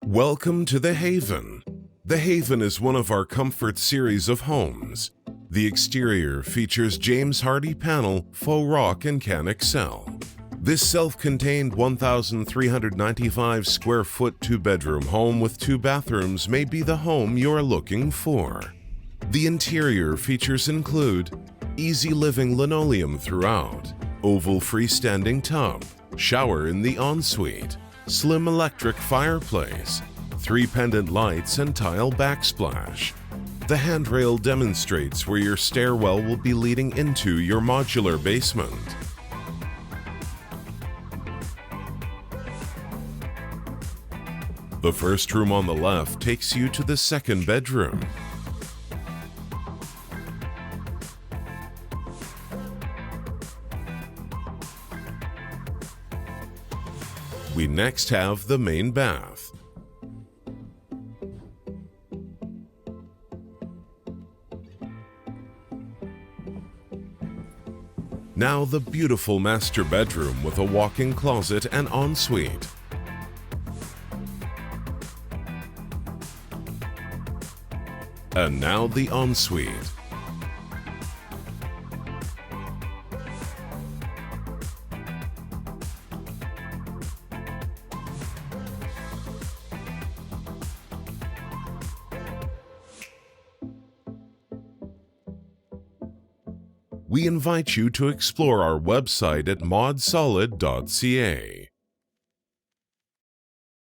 Welcome to The Haven. The Haven is one of our comfort series of homes. The exterior features James Hardie panel, faux rock, and can excel. This self-contained 1,395 square foot two-bedroom home with 2 bathrooms may be the home you're looking for. The interior features include easy living linoleum throughout, oval freestanding tub, shower in the ensuite, slim electric fireplace, 3 pendant lights and tile backsplash. The handrail demonstrates where your stairwell will be leading into your modular basement. The first room on the left takes you to the second bedroom. We next have the main bath. Now the beautiful master bedroom with a walk-in closet and ensuite. And now the ensuite. We invite you to explore our website at MODSOLID.ca.